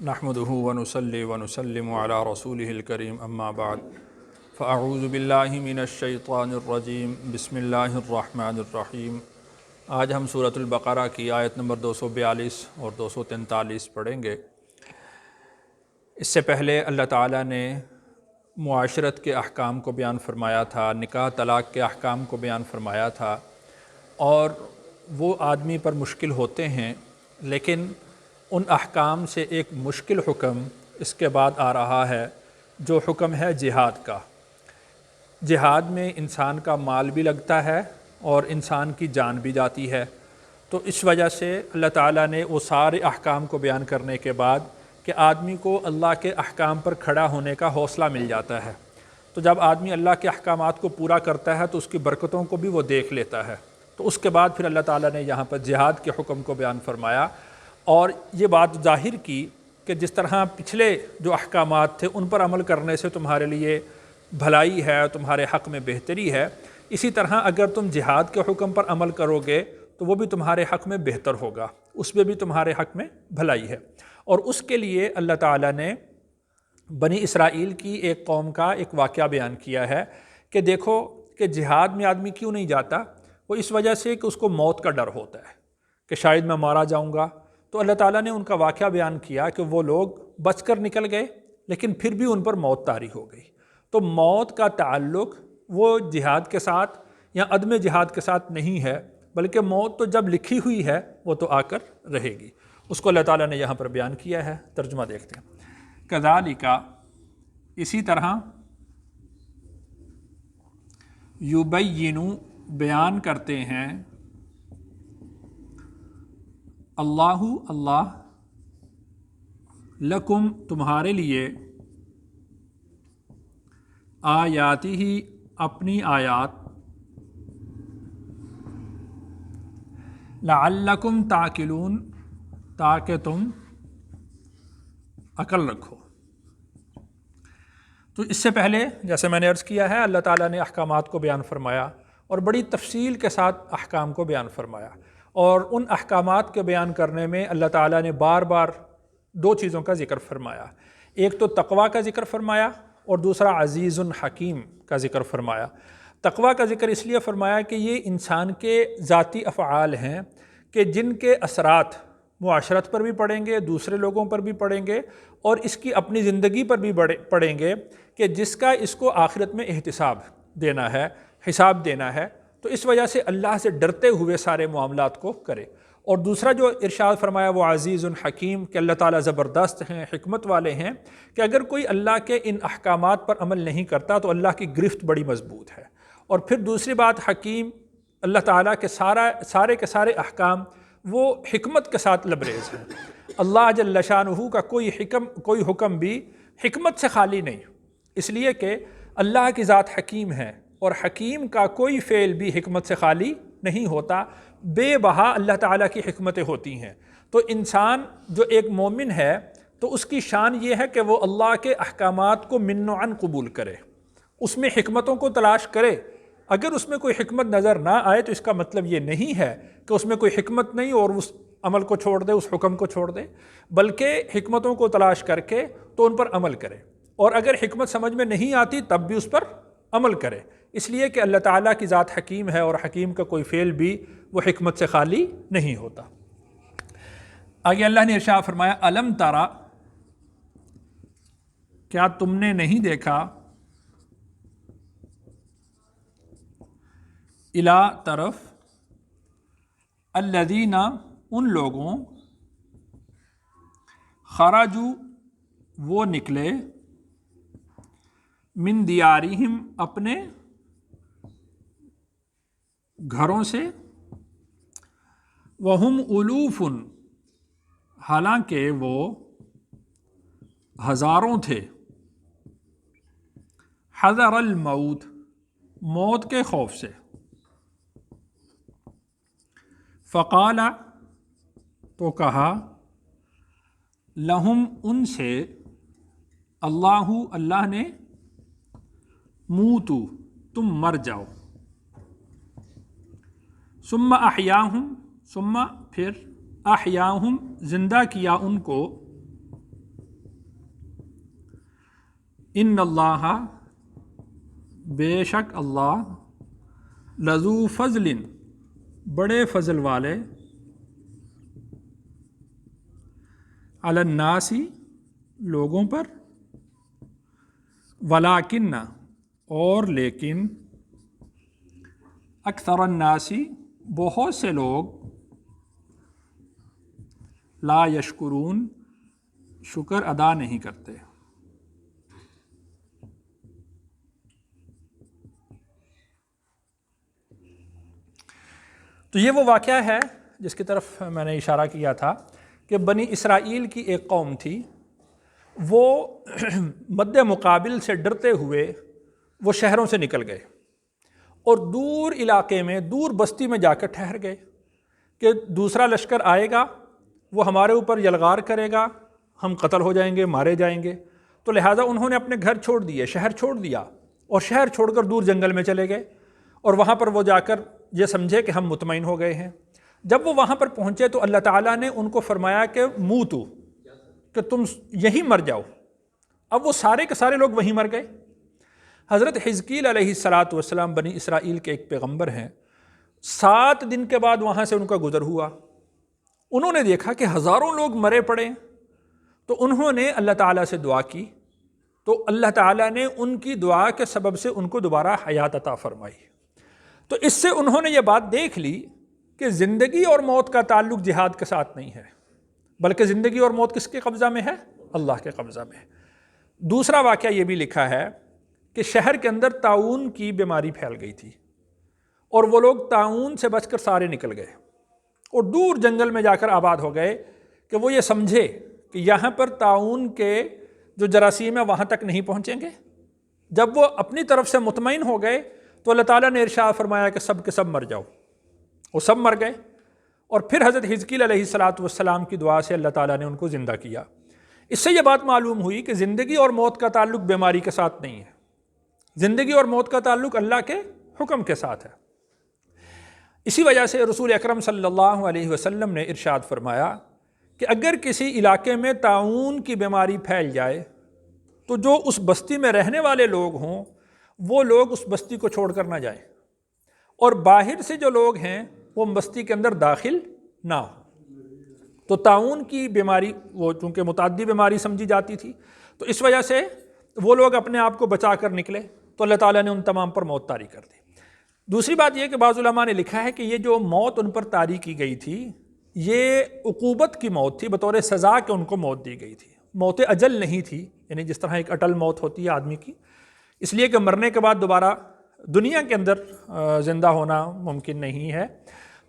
نحمده ونصلي ونسلم على رسوله الكريم اما بعد فاعوذ باللہ من الشیطان الرجیم بسم اللہ الرحمن الرحیم۔ آج ہم سورۃ البقرہ کی آیت نمبر 242 اور 243 پڑھیں گے۔ اس سے پہلے اللہ تعالیٰ نے معاشرت کے احکام کو بیان فرمایا تھا، نکاح طلاق کے احکام کو بیان فرمایا تھا، اور وہ آدمی پر مشکل ہوتے ہیں، لیکن ان احکام سے ایک مشکل حکم اس کے بعد آ رہا ہے، جو حکم ہے جہاد کا۔ جہاد میں انسان کا مال بھی لگتا ہے اور انسان کی جان بھی جاتی ہے، تو اس وجہ سے اللہ تعالیٰ نے وہ سارے احکام کو بیان کرنے کے بعد کہ آدمی کو اللہ کے احکام پر کھڑا ہونے کا حوصلہ مل جاتا ہے، تو جب آدمی اللہ کے احکامات کو پورا کرتا ہے تو اس کی برکتوں کو بھی وہ دیکھ لیتا ہے، تو اس کے بعد پھر اللہ تعالیٰ نے یہاں پر جہاد کے حکم کو بیان فرمایا، اور یہ بات ظاہر کی کہ جس طرح پچھلے جو احکامات تھے ان پر عمل کرنے سے تمہارے لیے بھلائی ہے، تمہارے حق میں بہتری ہے، اسی طرح اگر تم جہاد کے حکم پر عمل کرو گے تو وہ بھی تمہارے حق میں بہتر ہوگا، اس میں بھی تمہارے حق میں بھلائی ہے۔ اور اس کے لیے اللہ تعالیٰ نے بنی اسرائیل کی ایک قوم کا ایک واقعہ بیان کیا ہے کہ دیکھو کہ جہاد میں آدمی کیوں نہیں جاتا، وہ اس وجہ سے کہ اس کو موت کا ڈر ہوتا ہے کہ شاید میں مارا جاؤں گا۔ تو اللہ تعالیٰ نے ان کا واقعہ بیان کیا کہ وہ لوگ بچ کر نکل گئے، لیکن پھر بھی ان پر موت طاری ہو گئی۔ تو موت کا تعلق وہ جہاد کے ساتھ یا عدم جہاد کے ساتھ نہیں ہے، بلکہ موت تو جب لکھی ہوئی ہے وہ تو آ کر رہے گی۔ اس کو اللہ تعالیٰ نے یہاں پر بیان کیا ہے، ترجمہ دیکھتے ہیں۔ کذالک، اسی طرح، یبین، بیان کرتے ہیں، اللہ لکم، تمہارے لیے، آیاتی ہی، اپنی آیات، لعلکم تعقلون، تاکہ تم عقل رکھو۔ تو اس سے پہلے جیسے میں نے عرض کیا ہے، اللہ تعالیٰ نے احکامات کو بیان فرمایا اور بڑی تفصیل کے ساتھ احکام کو بیان فرمایا، اور ان احکامات کے بیان کرنے میں اللہ تعالیٰ نے بار بار دو چیزوں کا ذکر فرمایا، ایک تو تقویٰ کا ذکر فرمایا اور دوسرا عزیز حکیم کا ذکر فرمایا۔ تقویٰ کا ذکر اس لیے فرمایا کہ یہ انسان کے ذاتی افعال ہیں کہ جن کے اثرات معاشرت پر بھی پڑیں گے، دوسرے لوگوں پر بھی پڑیں گے، اور اس کی اپنی زندگی پر بھی پڑیں گے، کہ جس کا اس کو آخرت میں احتساب دینا ہے، حساب دینا ہے، تو اس وجہ سے اللہ سے ڈرتے ہوئے سارے معاملات کو کرے۔ اور دوسرا جو ارشاد فرمایا وہ عزیز حکیم، کہ اللہ تعالیٰ زبردست ہیں، حکمت والے ہیں، کہ اگر کوئی اللہ کے ان احکامات پر عمل نہیں کرتا تو اللہ کی گرفت بڑی مضبوط ہے۔ اور پھر دوسری بات حکیم، اللہ تعالیٰ کے سارے کے سارے احکام وہ حکمت کے ساتھ لبریز ہیں۔ اللہ جل شانہ کا کوئی حکم بھی حکمت سے خالی نہیں، اس لیے کہ اللہ کی ذات حکیم ہے، اور حکیم کا کوئی فعل بھی حکمت سے خالی نہیں ہوتا، بے بہا اللہ تعالیٰ کی حکمتیں ہوتی ہیں۔ تو انسان جو ایک مومن ہے تو اس کی شان یہ ہے کہ وہ اللہ کے احکامات کو من و عن قبول کرے، اس میں حکمتوں کو تلاش کرے۔ اگر اس میں کوئی حکمت نظر نہ آئے تو اس کا مطلب یہ نہیں ہے کہ اس میں کوئی حکمت نہیں اور اس عمل کو چھوڑ دے، اس حکم کو چھوڑ دے، بلکہ حکمتوں کو تلاش کر کے تو ان پر عمل کرے، اور اگر حکمت سمجھ میں نہیں آتی تب بھی اس پر عمل کرے، اس لیے کہ اللہ تعالیٰ کی ذات حکیم ہے، اور حکیم کا کوئی فعل بھی وہ حکمت سے خالی نہیں ہوتا۔ آگے اللہ نے ارشاد فرمایا، الم ترا، کیا تم نے نہیں دیکھا، الی، طرف، الذین، ان لوگوں، خرجوا، وہ نکلے، من دیارہم، اپنے گھروں سے، وہم الوف، حالانکہ وہ ہزاروں تھے، حذر الموت، موت کے خوف سے، فقال، تو کہا، لہم، ان سے، اللہ نے، موتو، تم مر جاؤ، ثم احیاہم، ثم پھر احیاہم زندہ کیا ان کو، ان اللہ بے شک اللہ لذو فضل بڑے فضل والے علی الناس لوگوں پر ولیکن اور لیکن اکثر الناس بہت سے لوگ لا یشکرون شکر ادا نہیں کرتے۔ تو یہ وہ واقعہ ہے جس کی طرف میں نے اشارہ کیا تھا کہ بنی اسرائیل کی ایک قوم تھی، وہ مد مقابل سے ڈرتے ہوئے وہ شہروں سے نکل گئے اور دور علاقے میں، دور بستی میں جا کر ٹھہر گئے کہ دوسرا لشکر آئے گا، وہ ہمارے اوپر یلغار کرے گا، ہم قتل ہو جائیں گے، مارے جائیں گے۔ تو لہٰذا انہوں نے اپنے گھر چھوڑ دیے، شہر چھوڑ دیا اور شہر چھوڑ کر دور جنگل میں چلے گئے، اور وہاں پر وہ جا کر یہ سمجھے کہ ہم مطمئن ہو گئے ہیں۔ جب وہ وہاں پر پہنچے تو اللہ تعالیٰ نے ان کو فرمایا کہ موتو، کہ تم یہیں مر جاؤ۔ اب وہ سارے کے سارے لوگ وہیں مر گئے۔ حضرت حزقیل علیہ السلام بنی اسرائیل کے ایک پیغمبر ہیں، 7 دن کے بعد وہاں سے ان کا گزر ہوا، انہوں نے دیکھا کہ ہزاروں لوگ مرے پڑے، تو انہوں نے اللہ تعالیٰ سے دعا کی، تو اللہ تعالیٰ نے ان کی دعا کے سبب سے ان کو دوبارہ حیات عطا فرمائی۔ تو اس سے انہوں نے یہ بات دیکھ لی کہ زندگی اور موت کا تعلق جہاد کے ساتھ نہیں ہے، بلکہ زندگی اور موت کس کے قبضہ میں ہے؟ اللہ کے قبضہ میں ہے۔ دوسرا واقعہ یہ بھی لکھا ہے کہ شہر کے اندر طاعون کی بیماری پھیل گئی تھی، اور وہ لوگ طاعون سے بچ کر سارے نکل گئے اور دور جنگل میں جا کر آباد ہو گئے کہ وہ یہ سمجھے کہ یہاں پر طاعون کے جو جراثیم ہیں وہاں تک نہیں پہنچیں گے۔ جب وہ اپنی طرف سے مطمئن ہو گئے تو اللہ تعالیٰ نے ارشاد فرمایا کہ سب کے سب مر جاؤ، وہ سب مر گئے، اور پھر حضرت حزقیل علیہ السلام کی دعا سے اللہ تعالیٰ نے ان کو زندہ کیا۔ اس سے یہ بات معلوم ہوئی کہ زندگی اور موت کا تعلق بیماری کے ساتھ نہیں ہے، زندگی اور موت کا تعلق اللہ کے حکم کے ساتھ ہے۔ اسی وجہ سے رسول اکرم صلی اللہ علیہ وسلم نے ارشاد فرمایا کہ اگر کسی علاقے میں طاعون کی بیماری پھیل جائے تو جو اس بستی میں رہنے والے لوگ ہوں وہ لوگ اس بستی کو چھوڑ کر نہ جائیں، اور باہر سے جو لوگ ہیں وہ بستی کے اندر داخل نہ ہوں۔ تو طاعون کی بیماری وہ چونکہ متعدی بیماری سمجھی جاتی تھی، تو اس وجہ سے وہ لوگ اپنے آپ کو بچا کر نکلے، تو اللہ تعالیٰ نے ان تمام پر موت طاری کر دی۔ دوسری بات یہ کہ بعض علماء نے لکھا ہے کہ یہ جو موت ان پر طاری کی گئی تھی یہ عقوبت کی موت تھی، بطور سزا کہ ان کو موت دی گئی تھی، موت اجل نہیں تھی، یعنی جس طرح ایک اٹل موت ہوتی ہے آدمی کی، اس لیے کہ مرنے کے بعد دوبارہ دنیا کے اندر زندہ ہونا ممکن نہیں ہے۔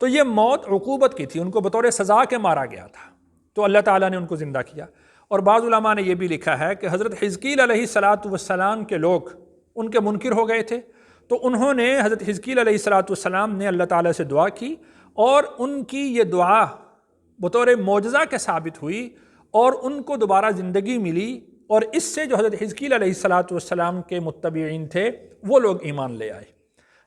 تو یہ موت عقوبت کی تھی، ان کو بطور سزا کے مارا گیا تھا، تو اللہ تعالیٰ نے ان کو زندہ کیا۔ اور بعض علماء نے یہ بھی لکھا ہے کہ حضرت حزقیل علیہ السلام کے لوگ ان کے منکر ہو گئے تھے، تو انہوں نے حضرت حزقیل علیہ السلام نے اللہ تعالیٰ سے دعا کی، اور ان کی یہ دعا بطور معجزہ کے ثابت ہوئی اور ان کو دوبارہ زندگی ملی، اور اس سے جو حضرت حزقیل علیہ السلام کے متبعین تھے وہ لوگ ایمان لے آئے۔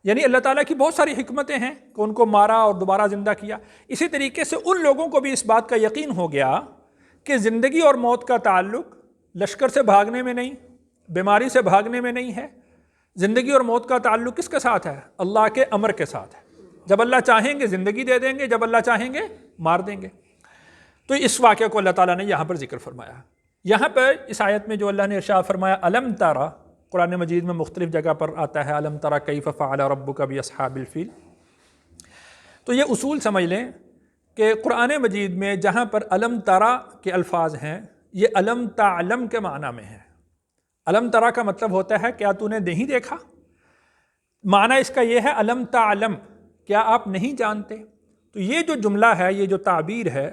یعنی اللہ تعالیٰ کی بہت ساری حکمتیں ہیں کہ ان کو مارا اور دوبارہ زندہ کیا۔ اسی طریقے سے ان لوگوں کو بھی اس بات کا یقین ہو گیا کہ زندگی اور موت کا تعلق لشکر سے بھاگنے میں نہیں، بیماری سے بھاگنے میں نہیں ہے، زندگی اور موت کا تعلق کس کے ساتھ ہے؟ اللہ کے امر کے ساتھ ہے۔ جب اللہ چاہیں گے زندگی دے دیں گے، جب اللہ چاہیں گے مار دیں گے۔ تو اس واقعے کو اللہ تعالیٰ نے یہاں پر ذکر فرمایا۔ یہاں پر اس آیت میں جو اللہ نے ارشاد فرمایا الم ترى، قرآن مجید میں مختلف جگہ پر آتا ہے الم ترى کیف فعل ربک باصحاب الفیل، تو یہ اصول سمجھ لیں کہ قرآن مجید میں جہاں پر الم ترى کے الفاظ ہیں یہ الم تعلم کے معنی میں ہے۔ الم ترى کا مطلب ہوتا ہے کیا تو نے نہیں دیکھا، معنی اس کا یہ ہے الم تعلم، کیا آپ نہیں جانتے۔ تو یہ جو جملہ ہے، یہ جو تعبیر ہے،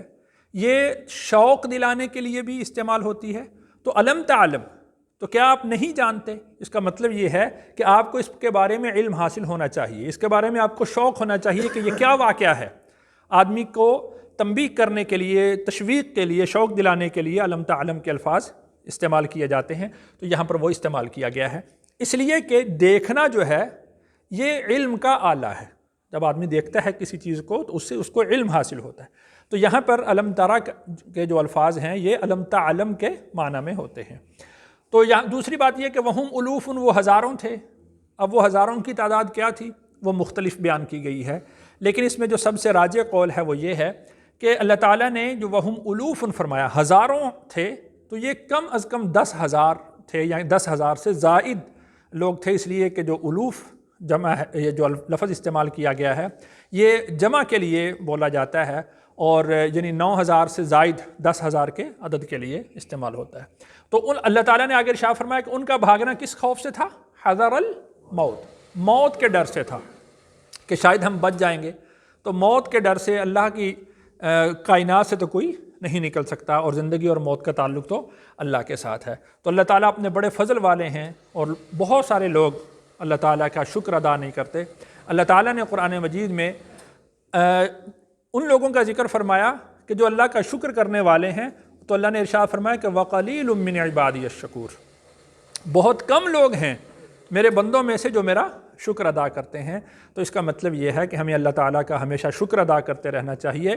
یہ شوق دلانے کے لیے بھی استعمال ہوتی ہے۔ تو الم تعلم، تو کیا آپ نہیں جانتے، اس کا مطلب یہ ہے کہ آپ کو اس کے بارے میں علم حاصل ہونا چاہیے، اس کے بارے میں آپ کو شوق ہونا چاہیے کہ یہ کیا واقعہ ہے۔ آدمی کو تنبیہ کرنے کے لیے، تشویق کے لیے، شوق دلانے کے لیے الم تعلم کے الفاظ استعمال کیے جاتے ہیں، تو یہاں پر وہ استعمال کیا گیا ہے، اس لیے کہ دیکھنا جو ہے یہ علم کا آلہ ہے۔ جب آدمی دیکھتا ہے کسی چیز کو تو اس سے اس کو علم حاصل ہوتا ہے۔ تو یہاں پر الم ترى کے جو الفاظ ہیں یہ الم تعلم کے معنی میں ہوتے ہیں۔ تو یہاں دوسری بات یہ کہ وہم الوف، وہ ہزاروں تھے. اب وہ ہزاروں کی تعداد کیا تھی وہ مختلف بیان کی گئی ہے، لیکن اس میں جو سب سے راجح قول ہے وہ یہ ہے کہ اللہ تعالیٰ نے جو وہم الوف فرمایا، ہزاروں تھے، تو یہ کم از کم 10,000 تھے، یعنی 10,000 سے زائد لوگ تھے، اس لیے کہ جو الوف جمع ہے، یہ جو لفظ استعمال کیا گیا ہے یہ جمع کے لیے بولا جاتا ہے، اور یعنی 9,000 سے زائد 10,000 کے عدد کے لیے استعمال ہوتا ہے. تو اللہ تعالیٰ نے آگے ارشاد فرمایا کہ ان کا بھاگنا کس خوف سے تھا؟ حذر الموت، موت کے ڈر سے تھا کہ شاید ہم بچ جائیں گے. تو موت کے ڈر سے، اللہ کی کائنات سے تو کوئی نہیں نکل سکتا، اور زندگی اور موت کا تعلق تو اللہ کے ساتھ ہے. تو اللہ تعالیٰ اپنے بڑے فضل والے ہیں، اور بہت سارے لوگ اللہ تعالیٰ کا شکر ادا نہیں کرتے. اللہ تعالیٰ نے قرآن مجید میں ان لوگوں کا ذکر فرمایا کہ جو اللہ کا شکر کرنے والے ہیں، تو اللہ نے ارشاد فرمایا کہ وَقَلِيلٌ مِّنْ عِبَادِيَ الشَّكُورُ، بہت کم لوگ ہیں میرے بندوں میں سے جو میرا شکر ادا کرتے ہیں. تو اس کا مطلب یہ ہے کہ ہمیں اللہ تعالیٰ کا ہمیشہ شکر ادا کرتے رہنا چاہیے،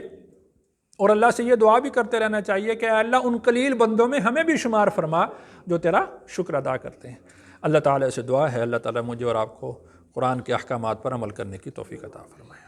اور اللہ سے یہ دعا بھی کرتے رہنا چاہیے کہ اے اللہ ان قلیل بندوں میں ہمیں بھی شمار فرما جو تیرا شکر ادا کرتے ہیں. اللہ تعالیٰ سے دعا ہے اللہ تعالیٰ مجھے اور آپ کو قرآن کے احکامات پر عمل کرنے کی توفیق عطا فرمائے.